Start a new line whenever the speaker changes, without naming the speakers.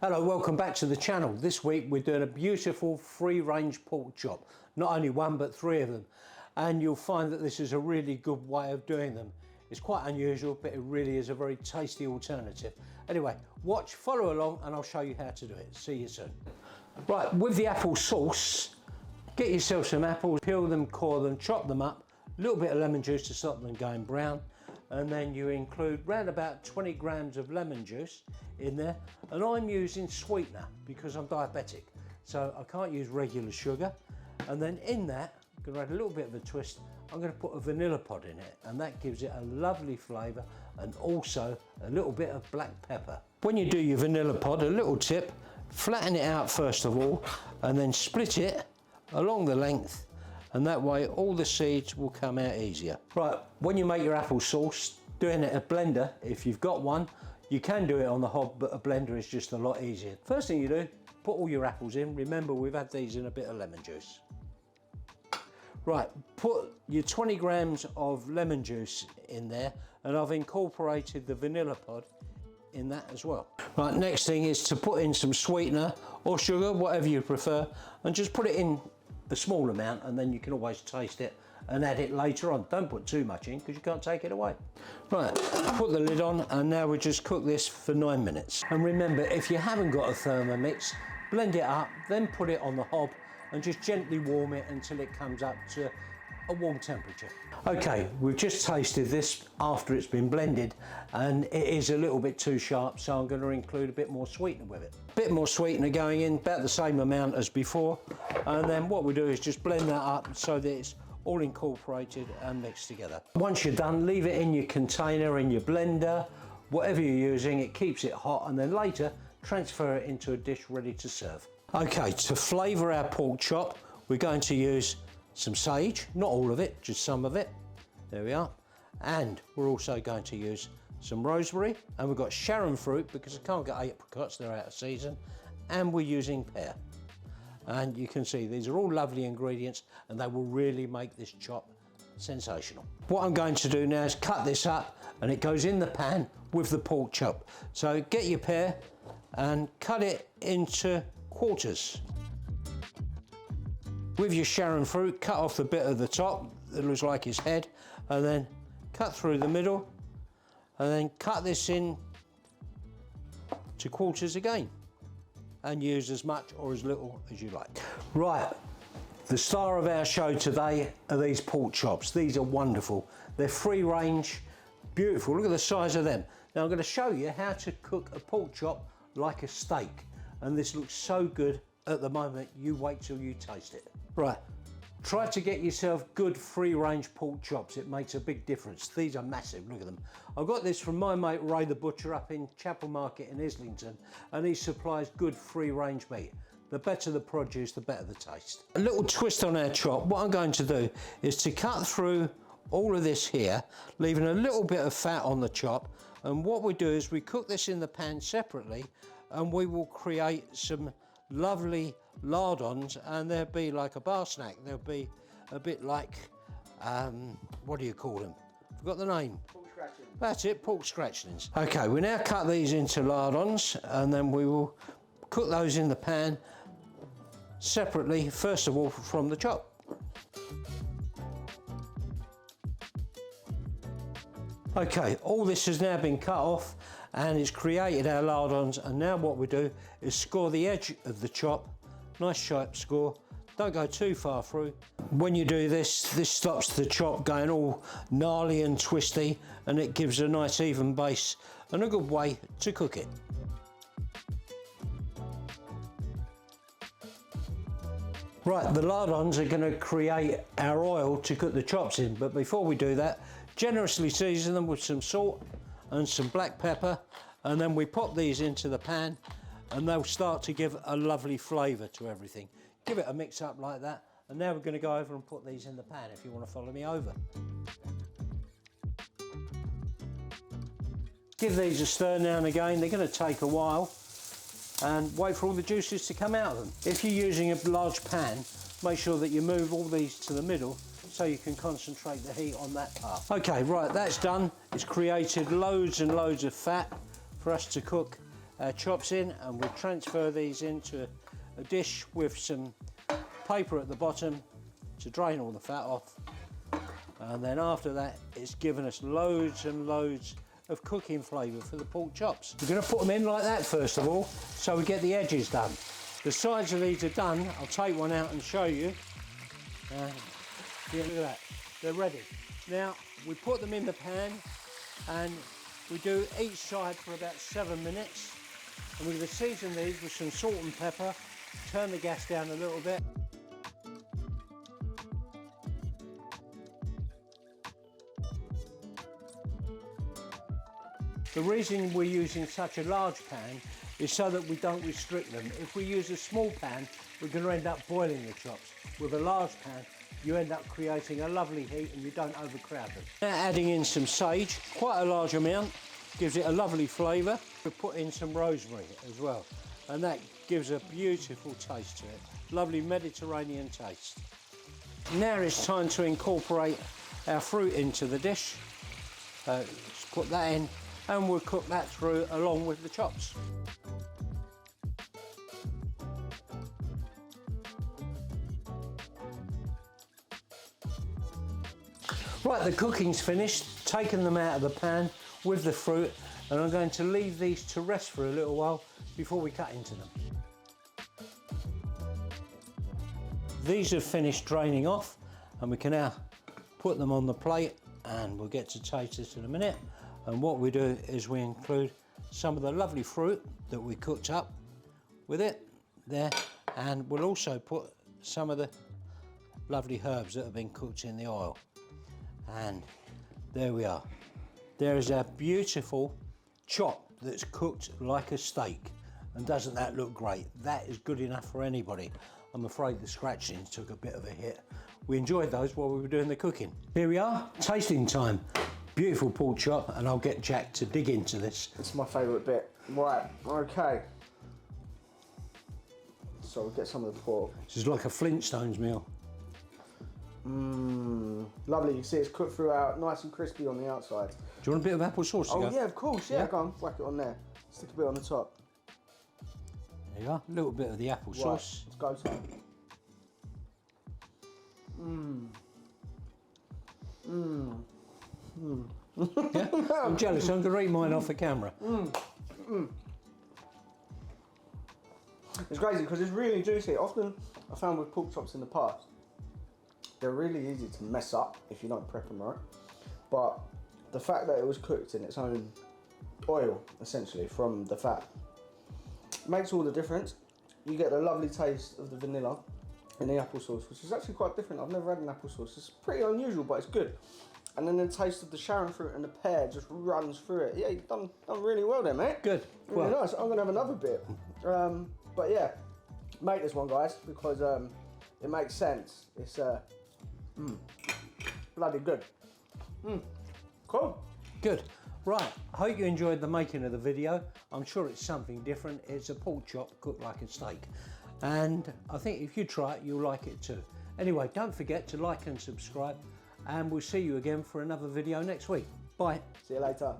Hello, welcome back to the channel. This week we're doing a beautiful free range pork chop. Not only one but three of them. And you'll find that this is a really good way of doing them. It's quite unusual, but it really is a very tasty alternative. Anyway, watch, follow along and I'll show you how to do it. See you soon. Right, with the apple sauce, get yourself some apples, peel them, core them, chop them up, a little bit of lemon juice to stop them going brown. And then you include round about 20 grams of lemon juice in there. And I'm using sweetener because I'm diabetic, so I can't use regular sugar. And then in that, I'm going to add a little bit of a twist. I'm going to put a vanilla pod in it, and that gives it a lovely flavour and also a little bit of black pepper. When you do your vanilla pod, a little tip, flatten it out first of all, and then split it along the length. And that way all the seeds will come out easier. Right, when you make your apple sauce, doing it in a blender, if you've got one, you can do it on the hob, but a blender is just a lot easier. First thing you do, put all your apples in. Remember, we've had these in a bit of lemon juice. Right, put your 20 grams of lemon juice in there, and I've incorporated the vanilla pod in that as well. Right, next thing is to put in some sweetener or sugar, whatever you prefer, and just put it in a small amount, and then you can always taste it and add it later on. Don't put too much in because you can't take it away. Right, put the lid on, and now we just cook this for 9 minutes. And remember, if you haven't got a Thermomix, blend it up, then put it on the hob and just gently warm it until it comes up to a warm temperature. Okay, we've just tasted this after it's been blended, and it is a little bit too sharp, so I'm going to include a bit more sweetener with it. A bit more sweetener going in, about the same amount as before, and then what we do is just blend that up so that it's all incorporated and mixed together. Once you're done, leave it in your container, in your blender, whatever you're using. It keeps it hot, and then later transfer it into a dish ready to serve. Okay, to flavour our pork chop, we're going to use some sage, not all of it, just some of it. There we are. And we're also going to use some rosemary, and we've got SHARON fruit because I can't get apricots, they're out of season, and we're using PEAR. And you can see these are all lovely ingredients, and they will really make this chop sensational. What I'm going to do now is cut this up, and it goes in the pan with the pork chop. So get your PEAR and cut it into quarters. With your SHARON fruit, cut off the bit at the top that looks like his head, and then cut through the middle, and then cut this in to quarters again, and use as much or as little as you like. Right, the star of our show today are these pork chops. These are wonderful. They're free range, beautiful. Look at the size of them. Now I'm going to show you how to cook a pork chop like a steak, and this looks so good at the moment. You wait till you taste it. Right, try to get yourself good free range pork chops. It makes a big difference. These are massive, look at them. I've got this from my mate Ray the butcher up in Chapel Market in Islington, and he supplies good free range meat. The better the produce, the better the taste. A little twist on our chop, what I'm going to do is to cut through all of this here, leaving a little bit of fat on the chop, and what we do is we cook this in the pan separately, and we will create some lovely lardons, and they'll be like a bar snack. They'll be a bit like, what do you call them? Forgot the name. Pork scratchlings. That's it, pork scratchlings. Okay, we now cut these into lardons, and then we will cook those in the pan separately, first of all from the chop. Okay, all this has now been cut off, and it's created our lardons, and now what we do is score the edge of the chop, nice sharp score, don't go too far through. When you do this, this stops the chop going all gnarly and twisty, and it gives a nice even base and a good way to cook it. Right, the lardons are going to create our oil to cook the chops in, but before we do that, generously season them with some salt and some black pepper, and then we pop these into the pan, and they'll start to give a lovely flavour to everything. Give it a mix up like that, and now we're going to go over and put these in the pan if you want to follow me over. Give these a stir now and again. They're going to take a while, and wait for all the juices to come out of them. If you're using a large pan, make sure that you move all these to the middle so you can concentrate the heat on that part. Okay, right, that's done. It's created loads and loads of fat for us to cook our chops in, and we'll transfer these into a dish with some paper at the bottom to drain all the fat off. And then after that, it's given us loads and loads of cooking flavour for the pork chops. We're going to put them in like that first of all, so we get the edges done. The sides of these are done. I'll take one out and show you. Yeah, look at that, they're ready. Now, we put them in the pan and we do each side for about 7 minutes. And we're going to season these with some salt and pepper, turn the gas down a little bit. The reason we're using such a large pan is so that we don't restrict them. If we use a small pan, we're going to end up boiling the chops. With a large pan, you end up creating a lovely heat and you don't overcrowd them. Now adding in some sage, quite a large amount, gives it a lovely flavour. We put in some rosemary as well, and that gives a beautiful taste to it. Lovely Mediterranean taste. Now it's time to incorporate our fruit into the dish. Let's put that in, and we'll cook that through along with the chops. Right, the cooking's finished, taken them out of the pan with the fruit, and I'm going to leave these to rest for a little while before we cut into them. These have finished draining off, and we can now put them on the plate, and we'll get to taste this in a minute. And what we do is we include some of the lovely fruit that we cooked up with it there, and we'll also put some of the lovely herbs that have been cooked in the oil. And there we are. There is our beautiful chop that's cooked like a steak. And doesn't that look great? That is good enough for anybody. I'm afraid the scratchings took a bit of a hit. We enjoyed those while we were doing the cooking. Here we are, tasting time. Beautiful pork chop, and I'll get Jack to dig into this.
It's my favourite bit. Right, okay. So we'll get some of the pork.
This is like a Flintstones meal.
Lovely, you can see it's cooked throughout, nice and crispy on the outside.
Do you want a bit of apple sauce to go?
Oh yeah, of course, yeah. Go on, whack it on there. Stick a bit on the top.
There you are, a little bit of the apple sauce.
Let's go time.
Yeah? I'm jealous, I'm going to eat mine off the camera.
It's crazy because it's really juicy. Often I found with pork chops in the past, they're really easy to mess up if you don't prep them right. But the fact that it was cooked in its own oil, essentially, from the fat, makes all the difference. You get the lovely taste of the vanilla in the apple sauce, which is actually quite different. I've never had an apple sauce. It's pretty unusual, but it's good. And then the taste of the SHARON fruit and the pear just runs through it. Yeah, you've done really well there, mate.
Good.
Really nice. I'm gonna have another bit. But yeah, make this one, guys, because it makes sense. It's bloody good. Cool.
Good. Right, I hope you enjoyed the making of the video. I'm sure it's something different. It's a pork chop cooked like a steak. And I think if you try it, you'll like it too. Anyway, don't forget to like and subscribe, and we'll see you again for another video next week. Bye.
See you later.